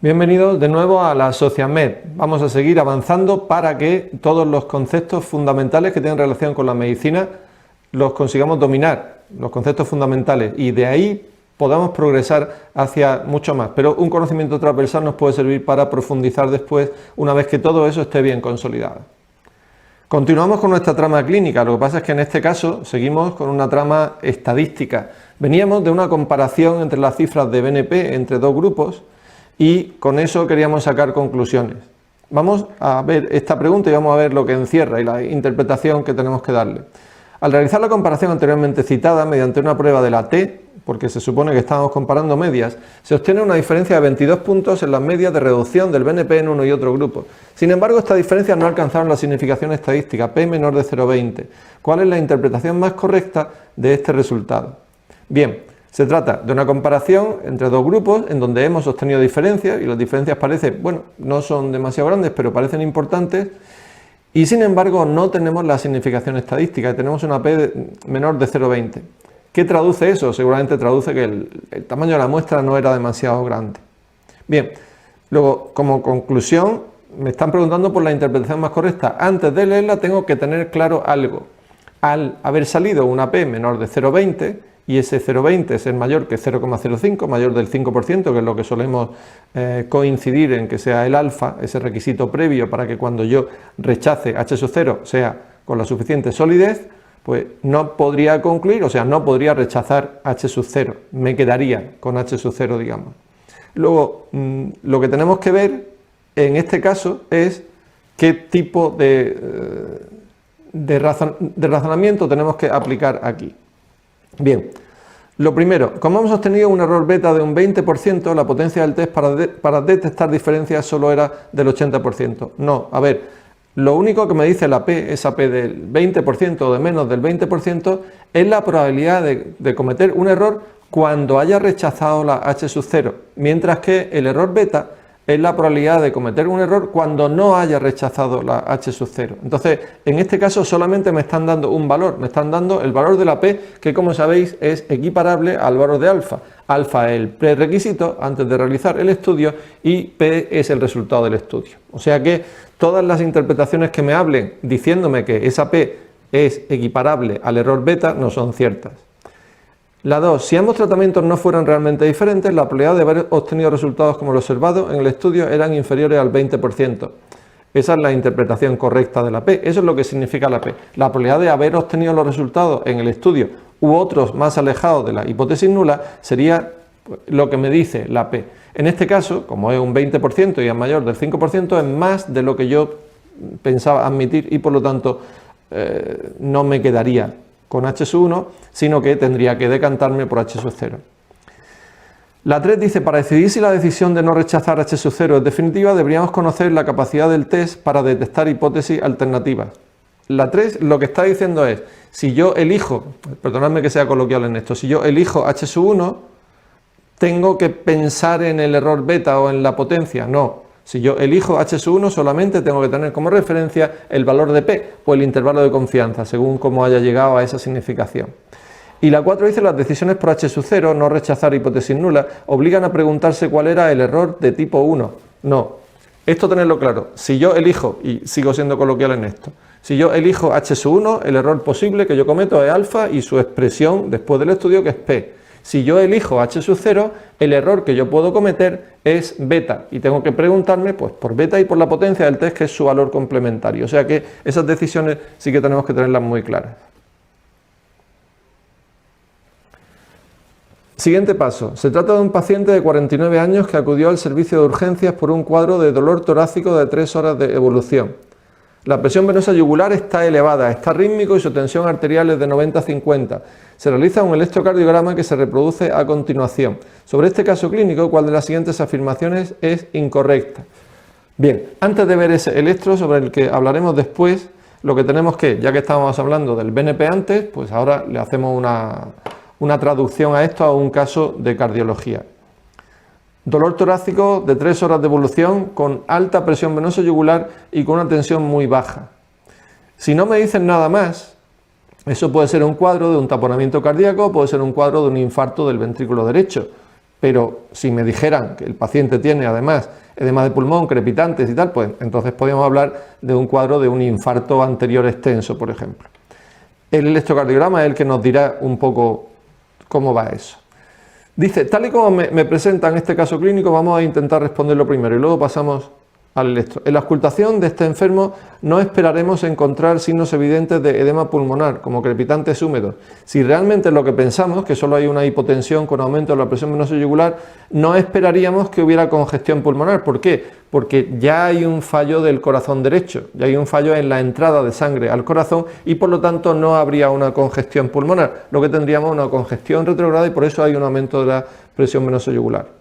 Bienvenidos de nuevo a la Sociamed. Vamos a seguir avanzando para que todos los conceptos fundamentales que tienen relación con la medicina los consigamos dominar, los conceptos fundamentales, y de ahí podamos progresar hacia mucho más. Pero un conocimiento transversal nos puede servir para profundizar después, una vez que todo eso esté bien consolidado. Continuamos con nuestra trama clínica. Lo que pasa es que en este caso seguimos con una trama estadística. Veníamos de una comparación entre las cifras de BNP entre dos grupos, y con eso queríamos sacar conclusiones. Vamos a ver esta pregunta y vamos a ver lo que encierra y la interpretación que tenemos que darle. Al realizar la comparación anteriormente citada mediante una prueba de la T, porque se supone que estamos comparando medias, se obtiene una diferencia de 22 puntos en las medias de reducción del BNP en uno y otro grupo. Sin embargo, estas diferencias no alcanzaron la significación estadística, P menor de 0,20. ¿Cuál es la interpretación más correcta de este resultado? Bien, se trata de una comparación entre dos grupos en donde hemos obtenido diferencias, y las diferencias parecen, bueno, no son demasiado grandes, pero parecen importantes, y sin embargo no tenemos la significación estadística, tenemos una P menor de 0,20. ¿Qué traduce eso? Seguramente traduce que el tamaño de la muestra no era demasiado grande. Bien, luego como conclusión me están preguntando por la interpretación más correcta. Antes de leerla tengo que tener claro algo. Al haber salido una P menor de 0,20, y ese 0,20 es el mayor que 0,05, mayor del 5%, que es lo que solemos coincidir en que sea el alfa, ese requisito previo para que cuando yo rechace H sub 0 sea con la suficiente solidez, pues no podría concluir, o sea, no podría rechazar H sub 0, me quedaría con H sub 0, digamos. Luego, lo que tenemos que ver en este caso es qué tipo de razonamiento tenemos que aplicar aquí. Bien, lo primero, como hemos obtenido un error beta de un 20%, la potencia del test para detectar diferencias solo era del 80%. No, a ver, lo único que me dice la P, esa P del 20% o de menos del 20%, es la probabilidad de cometer un error cuando haya rechazado la H sub 0, mientras que el error beta es la probabilidad de cometer un error cuando no haya rechazado la H sub 0. Entonces, en este caso solamente me están dando un valor, me están dando el valor de la P, que como sabéis es equiparable al valor de alfa. Alfa es el prerequisito antes de realizar el estudio y P es el resultado del estudio. O sea que todas las interpretaciones que me hablen diciéndome que esa P es equiparable al error beta no son ciertas. La 2. Si ambos tratamientos no fueran realmente diferentes, la probabilidad de haber obtenido resultados como lo observado en el estudio eran inferiores al 20%. Esa es la interpretación correcta de la P. Eso es lo que significa la P. La probabilidad de haber obtenido los resultados en el estudio u otros más alejados de la hipótesis nula sería lo que me dice la P. En este caso, como es un 20% y es mayor del 5%, es más de lo que yo pensaba admitir y por lo tanto no me quedaría con H sub 1, sino que tendría que decantarme por H sub 0. La 3 dice, para decidir si la decisión de no rechazar H sub 0 es definitiva, deberíamos conocer la capacidad del test para detectar hipótesis alternativas. La 3 lo que está diciendo es, si yo elijo, perdonadme que sea coloquial en esto, si yo elijo H sub 1, ¿tengo que pensar en el error beta o en la potencia? No. Si yo elijo H sub 1 solamente tengo que tener como referencia el valor de P o el intervalo de confianza, según cómo haya llegado a esa significación. Y la 4 dice, las decisiones por H sub 0, no rechazar hipótesis nula, obligan a preguntarse cuál era el error de tipo 1. No, esto tenerlo claro, si yo elijo, y sigo siendo coloquial en esto, si yo elijo H sub 1, el error posible que yo cometo es alfa y su expresión después del estudio que es P. Si yo elijo H sub 0, el error que yo puedo cometer es beta y tengo que preguntarme pues por beta y por la potencia del test, que es su valor complementario. O sea que esas decisiones sí que tenemos que tenerlas muy claras. Siguiente paso. Se trata de un paciente de 49 años que acudió al servicio de urgencias por un cuadro de dolor torácico de 3 horas de evolución. La presión venosa yugular está elevada, está rítmico y su tensión arterial es de 90-50. Se realiza un electrocardiograma que se reproduce a continuación. Sobre este caso clínico, ¿cuál de las siguientes afirmaciones es incorrecta? Bien, antes de ver ese electro sobre el que hablaremos después, lo que tenemos que, ya que estábamos hablando del BNP antes, pues ahora le hacemos una traducción a esto a un caso de cardiología. Dolor torácico de 3 horas de evolución con alta presión venosa yugular y con una tensión muy baja. Si no me dicen nada más, Eso puede ser un cuadro de un taponamiento cardíaco, puede ser un cuadro de un infarto del ventrículo derecho, pero si me dijeran que el paciente tiene además edema de pulmón, crepitantes y tal, pues entonces podríamos hablar de un cuadro de un infarto anterior extenso, por ejemplo. El electrocardiograma es el que nos dirá un poco cómo va eso. Dice, tal y como me presentan este caso clínico, vamos a intentar responderlo primero y luego pasamos al electro. En la auscultación de este enfermo no esperaremos encontrar signos evidentes de edema pulmonar, como crepitantes húmedos. Si realmente es lo que pensamos, que solo hay una hipotensión con aumento de la presión venosa yugular, no esperaríamos que hubiera congestión pulmonar. ¿Por qué? Porque ya hay un fallo del corazón derecho, ya hay un fallo en la entrada de sangre al corazón y por lo tanto no habría una congestión pulmonar, lo que tendríamos una congestión retrograda y por eso hay un aumento de la presión venosa yugular.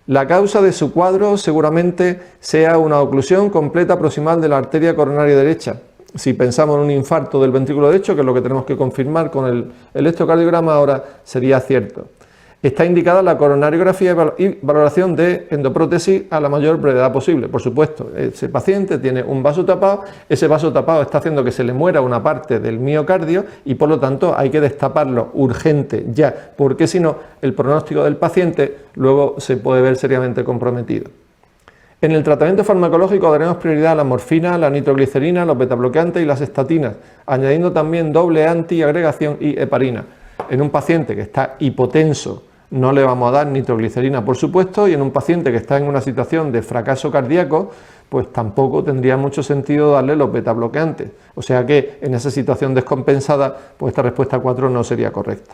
La causa de su cuadro seguramente sea una oclusión completa proximal de la arteria coronaria derecha. Si pensamos en un infarto del ventrículo derecho, que es lo que tenemos que confirmar con el electrocardiograma, ahora sería cierto. Está indicada la coronariografía y valoración de endoprótesis a la mayor brevedad posible. Por supuesto, ese paciente tiene un vaso tapado, ese vaso tapado está haciendo que se le muera una parte del miocardio y por lo tanto hay que destaparlo urgente ya, porque si no, el pronóstico del paciente luego se puede ver seriamente comprometido. En el tratamiento farmacológico daremos prioridad a la morfina, la nitroglicerina, los betabloqueantes y las estatinas, añadiendo también doble antiagregación y heparina. En un paciente que está hipotenso no le vamos a dar nitroglicerina, por supuesto, y en un paciente que está en una situación de fracaso cardíaco, pues tampoco tendría mucho sentido darle los betabloqueantes. O sea que en esa situación descompensada, pues esta respuesta 4 no sería correcta.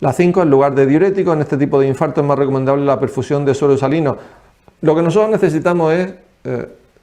La 5, en lugar de diurético, en este tipo de infarto es más recomendable la perfusión de suero salino. Lo que nosotros necesitamos es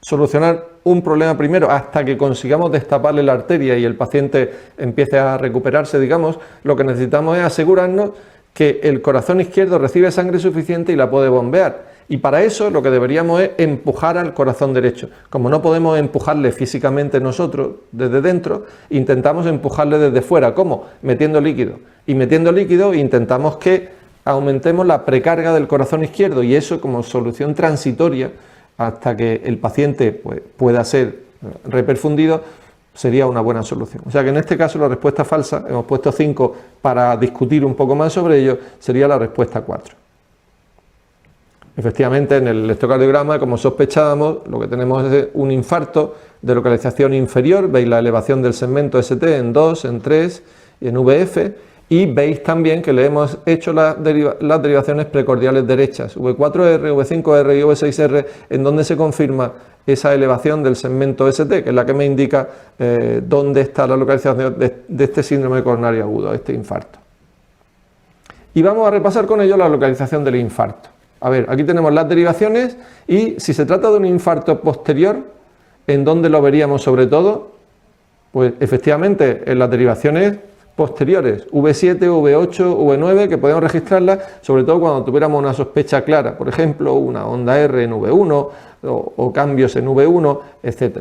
solucionar un problema primero hasta que consigamos destaparle la arteria y el paciente empiece a recuperarse, digamos. Lo que necesitamos es asegurarnos que el corazón izquierdo recibe sangre suficiente y la puede bombear. Y para eso lo que deberíamos es empujar al corazón derecho. Como no podemos empujarle físicamente nosotros desde dentro, intentamos empujarle desde fuera. ¿Cómo? Metiendo líquido. Y metiendo líquido intentamos que aumentemos la precarga del corazón izquierdo y eso como solución transitoria hasta que el paciente pues, pueda ser reperfundido, sería una buena solución. O sea que en este caso la respuesta falsa, hemos puesto 5 para discutir un poco más sobre ello, sería la respuesta 4. Efectivamente, en el electrocardiograma, como sospechábamos, lo que tenemos es un infarto de localización inferior, veis la elevación del segmento ST en 2, en 3 y en VF, y veis también que le hemos hecho las derivaciones precordiales derechas, V4R, V5R y V6R, en donde se confirma esa elevación del segmento ST, que es la que me indica dónde está la localización de este síndrome coronario agudo, este infarto. Y vamos a repasar con ello la localización del infarto. A ver, aquí tenemos las derivaciones y si se trata de un infarto posterior, ¿en dónde lo veríamos sobre todo? Pues efectivamente en las derivaciones posteriores, V7, V8, V9, que podemos registrarlas, sobre todo cuando tuviéramos una sospecha clara, por ejemplo, una onda R en V1 o cambios en V1, etc.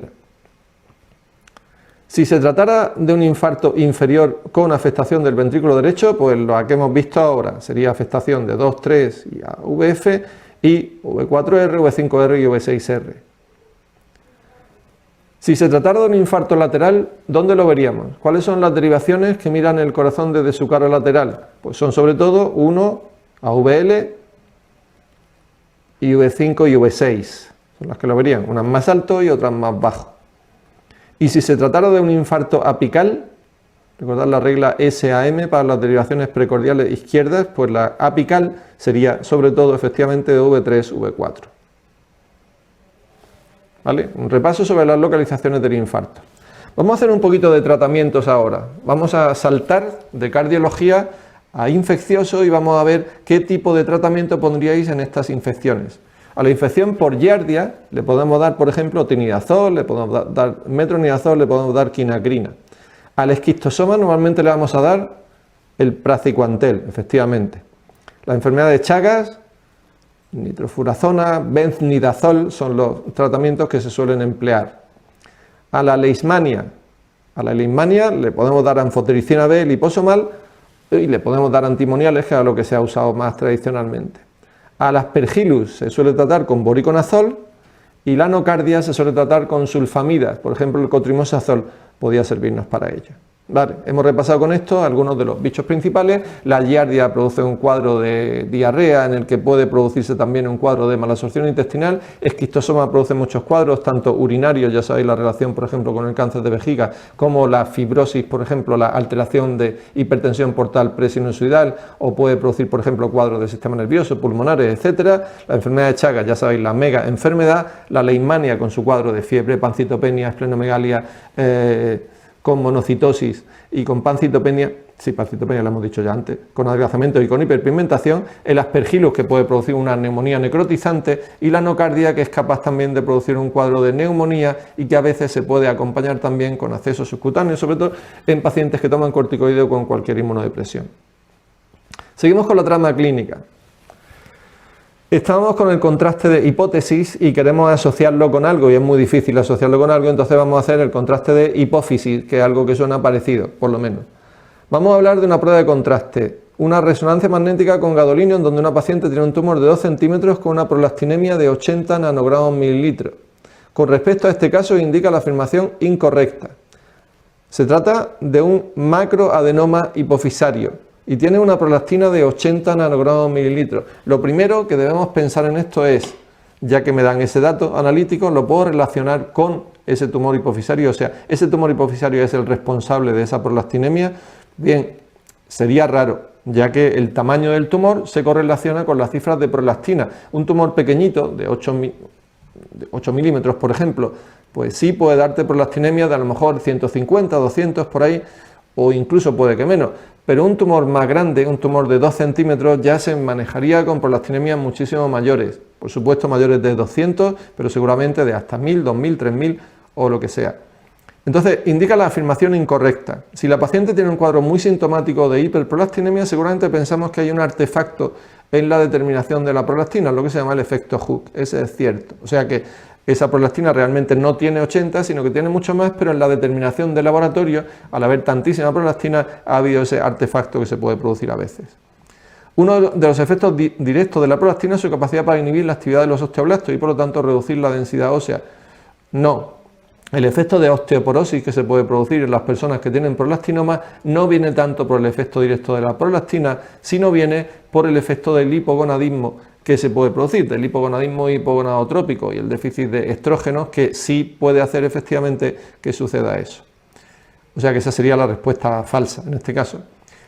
Si se tratara de un infarto inferior con afectación del ventrículo derecho, pues lo que hemos visto ahora sería afectación de 2, 3 y a VF y V4R, V5R y V6R. Si se tratara de un infarto lateral, ¿dónde lo veríamos? ¿Cuáles son las derivaciones que miran el corazón desde su cara lateral? Pues son sobre todo 1 a VL y V5 y V6. Son las que lo verían, unas más alto y otras más bajo. Y si se tratara de un infarto apical, recordad la regla SAM para las derivaciones precordiales izquierdas, pues la apical sería sobre todo efectivamente de V3, V4. ¿Vale? Un repaso sobre las localizaciones del infarto. Vamos a hacer un poquito de tratamientos ahora. Vamos a saltar de cardiología a infeccioso y vamos a ver qué tipo de tratamiento pondríais en estas infecciones. A la infección por giardia le podemos dar, por ejemplo, tinidazol, le podemos dar metronidazol, le podemos dar quinacrina. Al esquistosoma normalmente le vamos a dar el praziquantel, efectivamente. La enfermedad de Chagas, nitrofurazona, benznidazol son los tratamientos que se suelen emplear. A la leishmania le podemos dar anfotericina B liposomal y le podemos dar antimoniales, que es lo que se ha usado más tradicionalmente. A la aspergillus se suele tratar con boriconazol y la nocardia se suele tratar con sulfamidas, por ejemplo el cotrimosazol podría servirnos para ello. Vale, hemos repasado con esto algunos de los bichos principales. La giardia produce un cuadro de diarrea en el que puede producirse también un cuadro de malabsorción intestinal. Esquistosoma produce muchos cuadros, tanto urinarios, ya sabéis la relación por ejemplo con el cáncer de vejiga, como la fibrosis, por ejemplo la alteración de hipertensión portal presinusoidal, o puede producir por ejemplo cuadros del sistema nervioso, pulmonares, etcétera. La enfermedad de Chagas, ya sabéis, la mega enfermedad. La leishmania con su cuadro de fiebre, pancitopenia, esplenomegalia, con monocitosis y con pancitopenia, sí, pancitopenia lo hemos dicho ya antes, con adelgazamiento y con hiperpigmentación, el aspergillus, que puede producir una neumonía necrotizante, y la nocardia, que es capaz también de producir un cuadro de neumonía y que a veces se puede acompañar también con accesos subcutáneos, sobre todo en pacientes que toman corticoides o con cualquier inmunodepresión. Seguimos con la trama clínica. Estamos con el contraste de hipótesis y queremos asociarlo con algo, y es muy difícil asociarlo con algo, entonces vamos a hacer el contraste de hipófisis, que es algo que suena parecido, por lo menos. Vamos a hablar de una prueba de contraste, una resonancia magnética con gadolinium, en donde una paciente tiene un tumor de 2 centímetros con una prolastinemia de 80 nanogramos mililitros. Con respecto a este caso indica la afirmación incorrecta. Se trata de un macroadenoma hipofisario y tiene una prolactina de 80 nanogramos mililitros. Lo primero que debemos pensar en esto es, ya que me dan ese dato analítico, lo puedo relacionar con ese tumor hipofisario, o sea, ese tumor hipofisario es el responsable de esa prolastinemia. Bien, sería raro, ya que el tamaño del tumor se correlaciona con las cifras de prolactina. Un tumor pequeñito, de 8 milímetros, por ejemplo, pues sí puede darte prolastinemia de a lo mejor 150, 200 por ahí, o incluso puede que menos, pero un tumor más grande, un tumor de 2 centímetros, ya se manejaría con prolactinemias muchísimo mayores, por supuesto mayores de 200, pero seguramente de hasta 1000, 2000, 3000 o lo que sea. Entonces, indica la afirmación incorrecta. Si la paciente tiene un cuadro muy sintomático de hiperprolastinemia, seguramente pensamos que hay un artefacto en la determinación de la prolactina, lo que se llama el efecto Hooke. Ese es cierto. O sea que esa prolactina realmente no tiene 80, sino que tiene mucho más, pero en la determinación del laboratorio, al haber tantísima prolactina, ha habido ese artefacto que se puede producir a veces. Uno de los efectos directos de la prolactina es su capacidad para inhibir la actividad de los osteoblastos y por lo tanto reducir la densidad ósea. No. El efecto de osteoporosis que se puede producir en las personas que tienen prolactinoma no viene tanto por el efecto directo de la prolactina, sino viene por el efecto del hipogonadismo que se puede producir, del hipogonadismo hipogonadotrópico y el déficit de estrógenos, que sí puede hacer efectivamente que suceda eso. O sea que esa sería la respuesta falsa en este caso.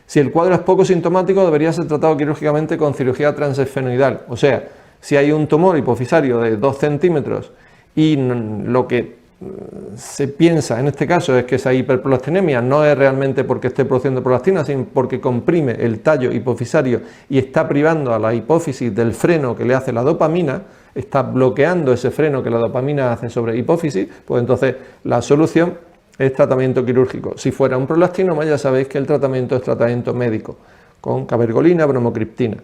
Si el cuadro es poco sintomático, debería ser tratado quirúrgicamente con cirugía transesfenoidal. O sea, si hay un tumor hipofisario de 2 centímetros y lo que se piensa en este caso es que esa hiperprolastinemia no es realmente porque esté produciendo prolactina, sino porque comprime el tallo hipofisario y está privando a la hipófisis del freno que le hace la dopamina, está bloqueando ese freno que la dopamina hace sobre hipófisis, pues entonces la solución es tratamiento quirúrgico. Si fuera un prolactinoma, ya sabéis que el tratamiento es tratamiento médico, con cabergolina, bromocriptina.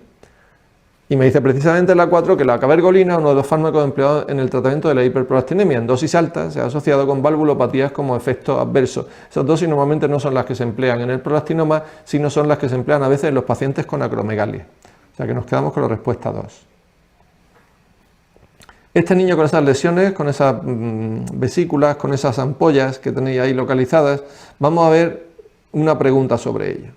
Y me dice precisamente la 4 que la cabergolina, uno de los fármacos empleados en el tratamiento de la hiperprolastinemia en dosis altas, se ha asociado con valvulopatías como efecto adverso. Esas dosis normalmente no son las que se emplean en el prolactinoma, sino son las que se emplean a veces en los pacientes con acromegalia. O sea que nos quedamos con la respuesta 2. Este niño con esas lesiones, con esas vesículas, con esas ampollas que tenéis ahí localizadas, vamos a ver una pregunta sobre ello.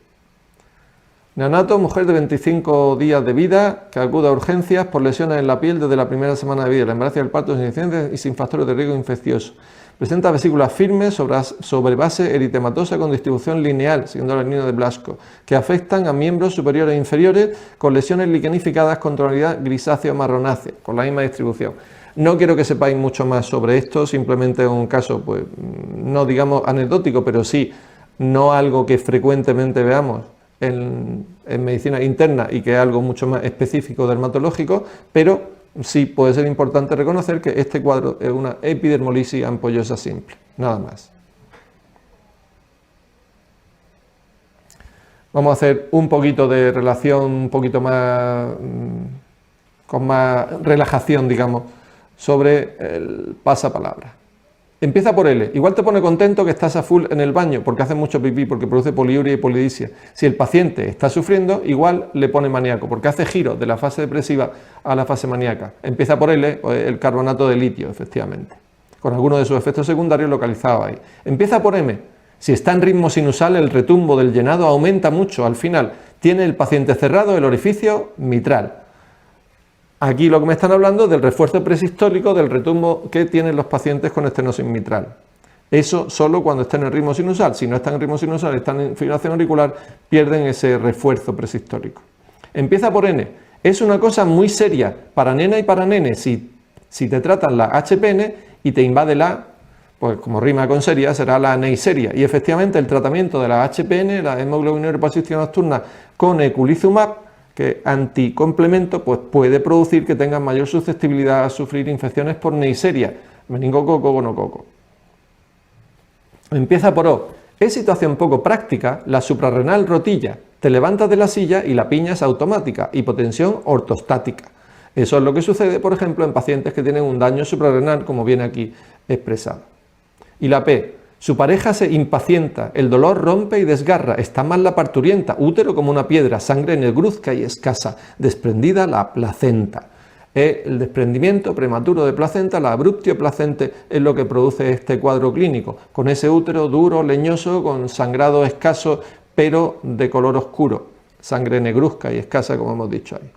Neonato, mujer de 25 días de vida, que acude a urgencias por lesiones en la piel desde la primera semana de vida, el embarazo y el parto sin incidencias y sin factores de riesgo infeccioso. Presenta vesículas firmes sobre base eritematosa con distribución lineal, siguiendo la línea de Blasco, que afectan a miembros superiores e inferiores con lesiones liquenificadas con tonalidad grisáceo-marronácea, con la misma distribución. No quiero que sepáis mucho más sobre esto, simplemente es un caso, pues, no digamos anecdótico, pero sí, no algo que frecuentemente veamos en medicina interna y que es algo mucho más específico dermatológico, pero sí puede ser importante reconocer que este cuadro es una epidermolisis ampollosa simple, nada más. Vamos a hacer un poquito de relación, un poquito más, con más relajación, digamos, sobre el pasapalabra. Empieza por L. Igual te pone contento que estás a full en el baño porque hace mucho pipí, porque produce poliuria y polidipsia. Si el paciente está sufriendo, igual le pone maníaco, porque hace giros de la fase depresiva a la fase maníaca. Empieza por L, el carbonato de litio, efectivamente, con algunos de sus efectos secundarios localizados ahí. Empieza por M. Si está en ritmo sinusal, el retumbo del llenado aumenta mucho. Al final, tiene el paciente cerrado el orificio mitral. Aquí lo que me están hablando es del refuerzo presistólico del retumbo que tienen los pacientes con estenosis mitral. Eso solo cuando estén en ritmo sinusal. Si no están en ritmo sinusal, están en fibrilación auricular, pierden ese refuerzo presistólico. Empieza por N. Es una cosa muy seria para nena y para nene si te tratan la HPN y te invade la, pues como rima con seria, será la Neisseria. Y efectivamente el tratamiento de la HPN, la hemoglobinuria policistina nocturna con eculizumab, que anticomplemento, pues puede producir que tengan mayor susceptibilidad a sufrir infecciones por Neisseria, meningococo, gonococo. Empieza por O. Es situación poco práctica, la suprarrenal rotilla, te levantas de la silla y la piña es automática, hipotensión ortostática. Eso es lo que sucede, por ejemplo, en pacientes que tienen un daño suprarrenal, como viene aquí expresado. Y la P. Su pareja se impacienta, el dolor rompe y desgarra, está mal la parturienta, útero como una piedra, sangre negruzca y escasa, desprendida la placenta. El desprendimiento prematuro de placenta, la abruptio placente, es lo que produce este cuadro clínico, con ese útero duro, leñoso, con sangrado escaso, pero de color oscuro, sangre negruzca y escasa, como hemos dicho ahí.